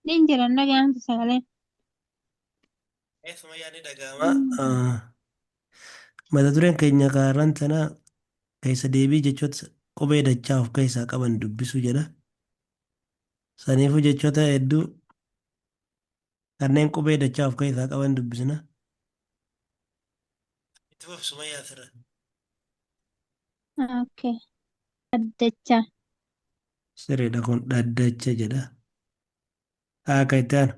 Ninjiran dhaga'amtu sagalee. Suma yaadni dhaga'ama. Mata dureen keenya kaarran tanaa keessa deebii jechoota qubee dachaa of keessaa qaban dubbisuu jedha. Saniifuu jechoota hedduu kanneen qubee dachaa of keessaa qaban dubbisna. Itti fufsuma yaasirra. Okay. Addacha. Sirriidha kun dhaddacha jedha. Haa akka itti aanu.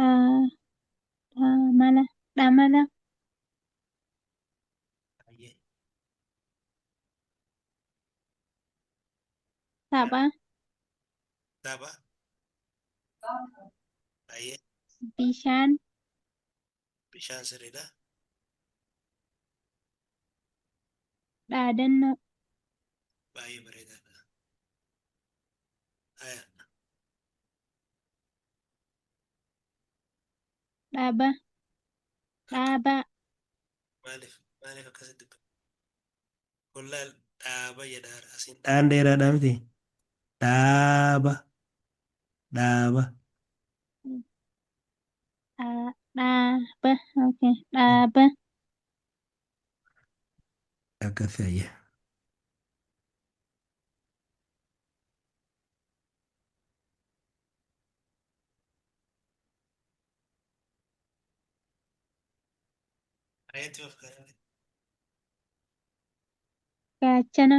Ah, Dhamana. Dhamana. Tapha. Tapha. Baay'ee. Bishaan. Bishaan sirriidha. Dhaadannoo. Baay'ee bareedaadha. Haya. Dhaaba. Dhaaba. Maaliif akkasitti kun laal dhaaba jedhaadha. Asiin dhaan dheeraadhaa miti. Dhaaba. Dhaaba. Dhaaba. Okay. Dhaaba. Akkasii ayya. Ayetti of kanatti. Gaachana.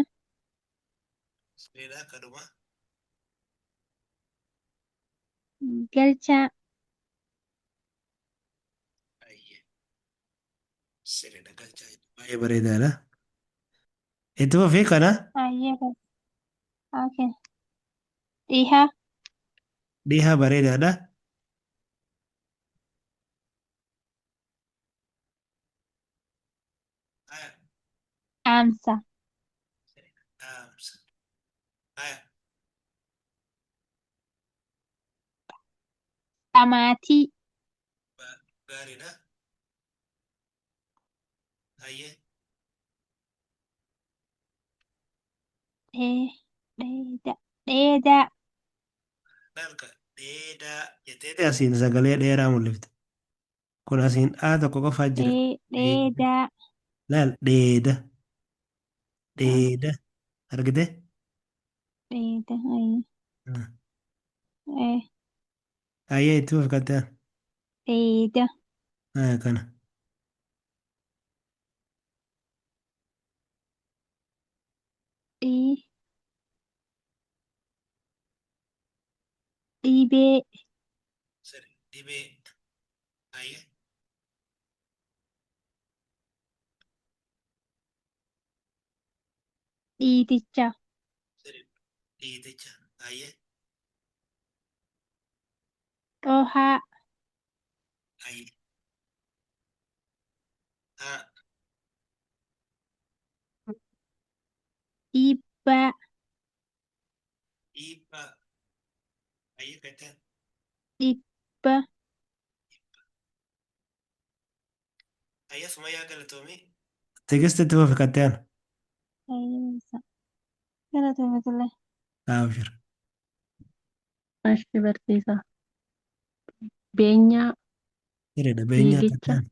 Sirriidha kadhuma. Galchaa. Baay'ee. Sirriidha galchaa jedhu. Baay'ee bareedaadha. Itti fufii kana Baay'ee. Okay. Dhiha. dhihaa bareedaadha. Haya. Dhaamsa. Dhaamsa. Haya. Dhamaatii. Gaariidha. Hayyee. Dheeda. Dheedaa. Laalka dheedaa jettee asiin sagalee dheeraa mul'ifte. Kun asiin dhaa tokko qofaa jira. Dheeda. Dheedaa. Laal dheeda. Okay. Dheeda. Argite? Dheeda. Hmm. Eh, Hayyee itti fufi kattaan. Dheeda. Haya kana. Dhi- Dhibee. Sirri. Dhibee. Hayyee. Dhiiticha. Sirri. Dhiiticha. Hayyee. Dhohaa. Hayyee. Haa. Dhiibbaa. Dhiibbaa. Hayyee kattaan. Dhibba. Hayyee suma yaa galatoomii. Teekist itti fufi kattaan. Fayyisa. Galatoomatulle. Haa abshir. Ashi barsiisaa. Beenyaa, Sirriidha beenyaa fiigicha, kattaan.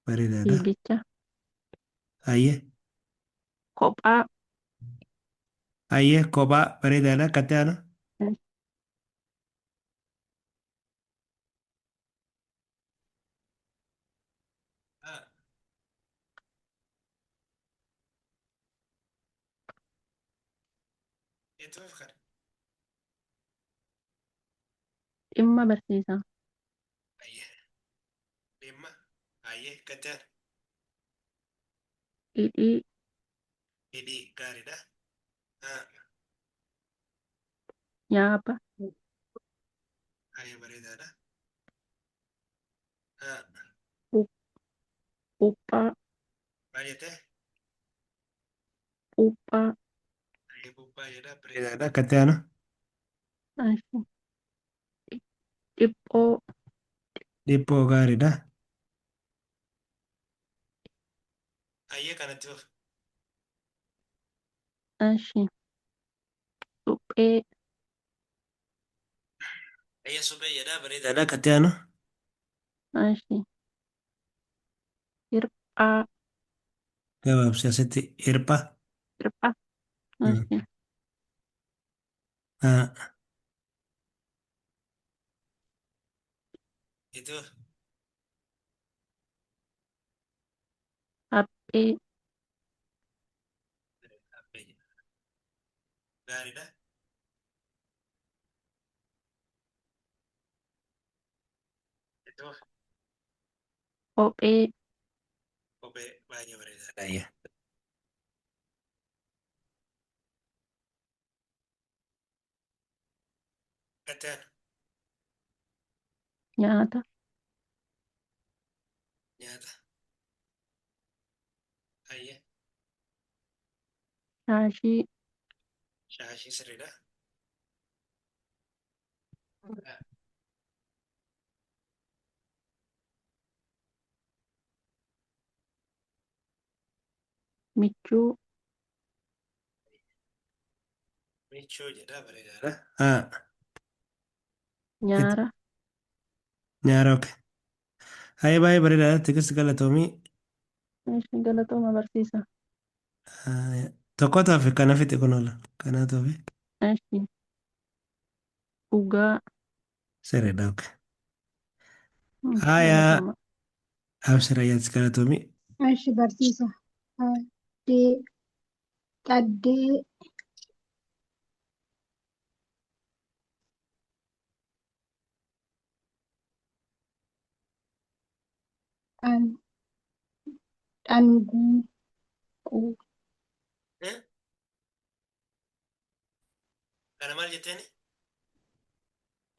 Bareedaadha. fiigicha, Hayyee. kophaa, Hayyee kophaa bareedaadha kattaan. Haa. Itti fufi kana. dhimma barsiisaa. Hayyee. Dhimma. Hayyee kattaan. Hidhii, Hidhii gaariidha. Haa. nyaapa, Hayyee bareedaadha. Haa. uphaa, Baay'atee. uphaa, Hayyee bubbaa jedha bareedaadha kattaan. ashi, dhiphoo, Dhiphoo gaariidha. Hayyee kanatti fufi. ashi, Kophee. Ayya suphee jedhaa bareedaadha kattee aanu. Ashi. Hirphaa. Gabaabsi asitti hirpha. Hirphaa. Hmm. Ashi. Haa. Itu Haphee. gaariidha. Itu Kophee. kophee baay'ee bareedaadha. Ayya. Kattee aanu Nyaata. nyaata. Ayya. Shaashii. Shaashii sirriidha. Haa. Michuu. Michuu jedhaa bareedaadha. Haa. Itu Nyaara. nyaara oke. Ayya baay'ee bareedaadha. Tigisti galatoomii. Ashi galatooma barsiisa. Ayya. Tokkotu hafe kana fixe kun oola. Kanaatu hafe. Ashi. Dhugaa. Sirriidha oke. Ashi Haa. galatooma. Abshira ayyaatti galatoomii. Ashi barsiisa. Addee. Qaddee. Dhan. Dhanguuquu. Kana maal jetteeni?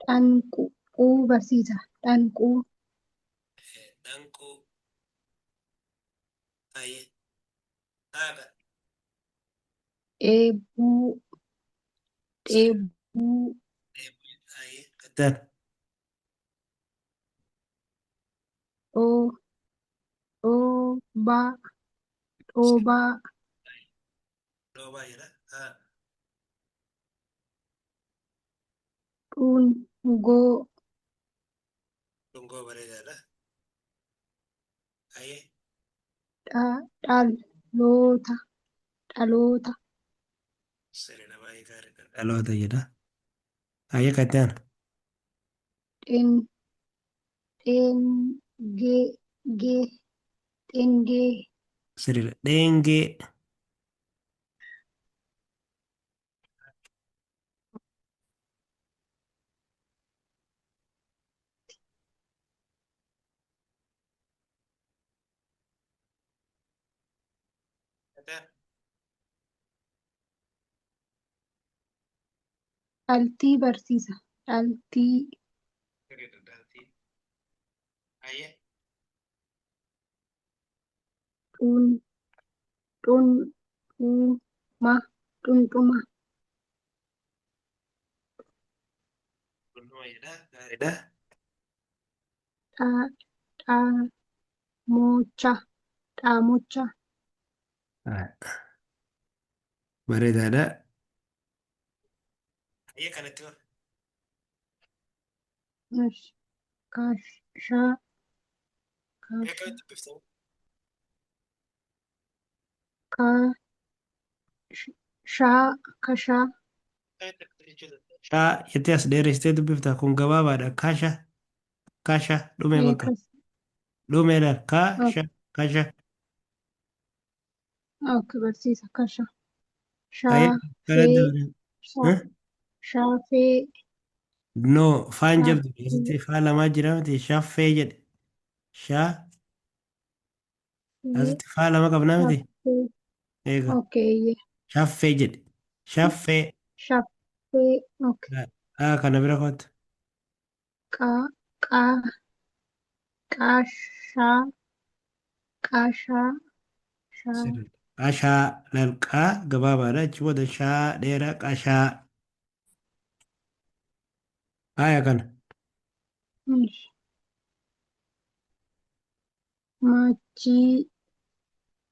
Dhanquuquu barsiisa. Dhanquu. Danquu. Ayye. Haadha. Dheebuu. Sirriidha. Dheebuu. Ayye. Kattaan. Dhoo. Dhoobaa. Sirriidha. Dhoobaa. Dhoobaa jedha. Haa. Dhungoo. Dhungoo bareedaadha. Ayye. Dhaloota. Dhaloota. Sirriidha baay'ee gaariidha. Dhaloota jedha. Ayye kattaan. Dhen. Dheengee. Gee. Dheengee. Sirriidha. Dheengee. Kattaan. Dhaltii barsiisa. Dhaltii. Sirriidha. Dhaltii. Ayye. Dhun. Dhundhuma. Dhundhuma. Dhundhuma jedha. Gaariidha. Dha. Dhaamocha. Dhaamocha. Haa. Bareedaadha. Ayye kanatti hoo. Kashaa. Ayye Kashaa. akkamitti dubbiftamu? Kashaa. Kashaa. Shaa jettee as dheeressitee dubbifta. Kun gabaabaadha. Kasha. Kasha. Dhumee bakka. Eekas. Dhumeedha. Kasha. Kasha. Okay, barsiisa. Kashaa. Ayye kanatti Shaafee. dabalee. Huh? Shaafee. No, faan jabdu Shaafee. keessatti faan lamaa jira miti shaffee jedhe. Shaa asitti faa lama qabnaa miti. Shaafee. Eega Okay. shaffee jedhe. Shaffee. Shaafee. Okay. Kana bira kootu. Qaa. Qaa. Qaashaa. Qaashaa. Shaa. Sirriidha. Qashaa lalqaa gabaabaadha. Achi booda shaa dheeraa qashaa. Haaya kana. Machii.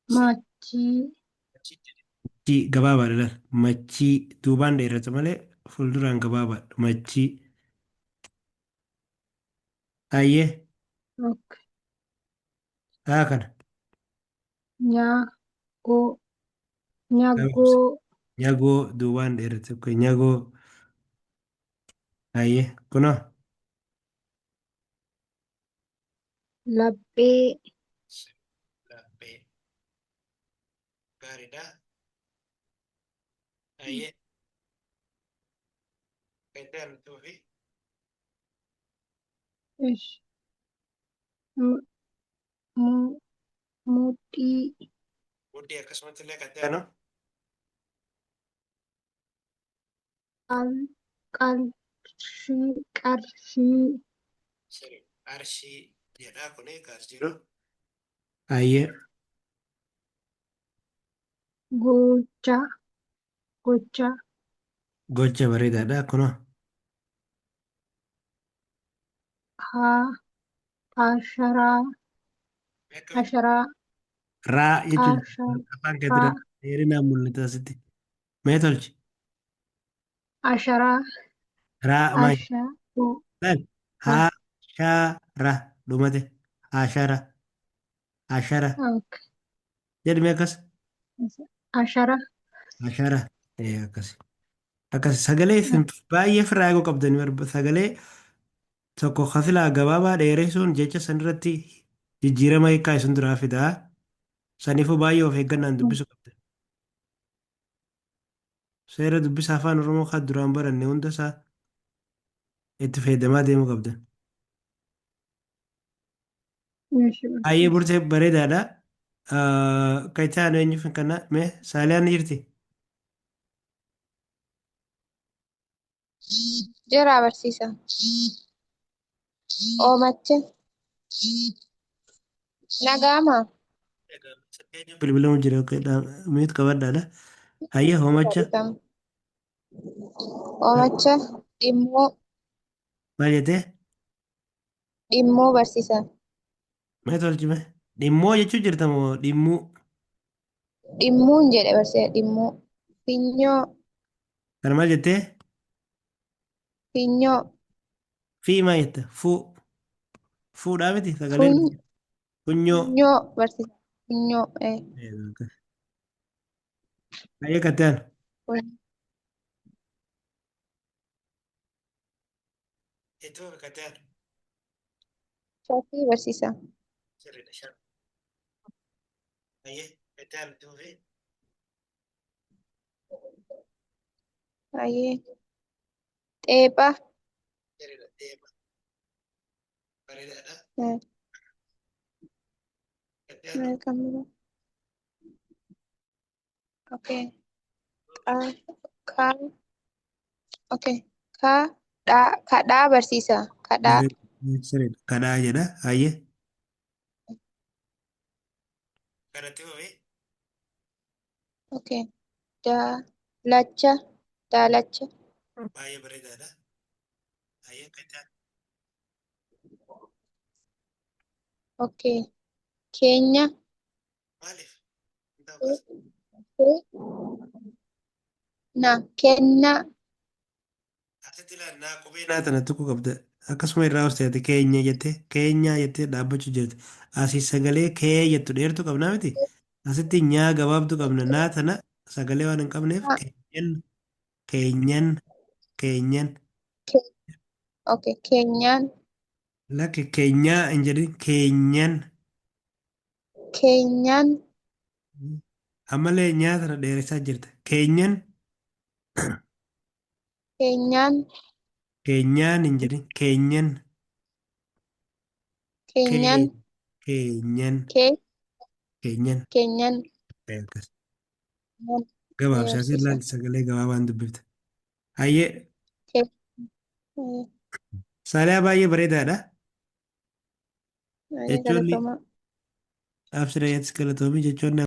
Machii. gabaabaadha laal. Machii duubaan dheerata malee fuulduraan gabaabaadha. Machii. Ayyee. Ok. Haa kana. Nyagoo. Gabaabsi. Nyagoo. Nyagoo duubaan dheerate. Ok nyagoo. Ayyee. Kunoo. Laphee. Laphee. Gaariidha. Ayyee. Faayidaan nutti ofii. Ish. Mu- mu- Mudhii. Mudhii akkasumatti illee kan ta'anu. Qal. Qarshii. Qarshii. Arshii jedhaa kuni qarshiidha. Ayyee. Gocha. Gocha. Gocha bareedaadha. Kunoo. Ha. Hasharaa. Hasharaa. Raa jechuun afaan keetti Hasharaa. dheerinaan mul'ata asitti. Mee tolchi. Hasharaa. Raa maal? Hasharoo. Laal. Ha. Haa shaa ra dhumate. Hashara. Hashara. Ok. Jedhame akkas. Hashara. Hashara. Akkas. Akkas sagalee isin baay'ee firraa eeguu qabdanii sagalee tokko kasilaa gabaabaa dheeressuun jecha sanirratti jijjiirama hiikaa isin duraa fidaa. Saniifuu baay'ee of eeggannaan dubbisuu qabdan. Seera dubbisa afaan Oromoo kan duraan baranne hunda isaa itti fayyadamaa deemuu qabdan. Meeshii Baay'ee barsiisa. burtee bareedaadha. Kan itti aanu eenyuuf hin kanna mee saaliyaan ni jirti? Jira barsiisa. Oomacha. Nagaamaa. Bilbilamu jira miit qabadhaadha. Hayya hoomacha Oomacha dhimmoo maal jettee? dhimmoo barsiisa. Mee tolchime? Dhimmoo jechuu jirta moo dhimmuu? Dhimmuun jedhe barsiisa dhimmoo. Finyoo. Kana maal jettee? Finyoo. Fii maal jetta? Fuudhaa miti sagaleen Funyoo funyoo. barsiisa. Funyoo. Hayya kattaan. Ittoo kattaan. Shakkii barsiisa. Sirriidha shan. Hayya kattaan itti fufee. Baay'ee. Xeephaa. Sirriidha deema. Bareedaadha. Kattaan. Okay. Ka. Okay. Kadhaa barsiisa. Kadhaa. Sirriidha. Kadhaa jedha. Hayya. Kanatti fufee. Okay. Daalacha. Daalacha. Baay'ee bareedaadha. Hayya kattaan. Okay. Keenya. Maaliif? Kennaa. Asitti ilaallaa qubee naa tana tokko qabda. Akkasuma irraa hojjete keenya jettee keenyaa jettee dhaabbachuu jirti. Asii sagalee kee jettu dheertuu qabnaa miti. Asitti nyaa gabaabduu qabna. Naa tana sagalee waan hin qabneef keenyan keenyan keenyan. Okay. Keenyaan. Lakki keenyaa hin jedhin keenyan. Keenyaan. Ammallee nyaa tana dheeressaa jirta. Keenyan Keenyaan. keenyaan hin jedhin keenyan. Keenyaan. Keenyan keenyan. Keenyaan. Akkas. Gabaabsi asii ilaali sagalee gabaabaan dubbifta. Hayyee saaliyaa baay'ee bareedaadha. Jechoonni Galatooma. absireetti galatoomii jechoonni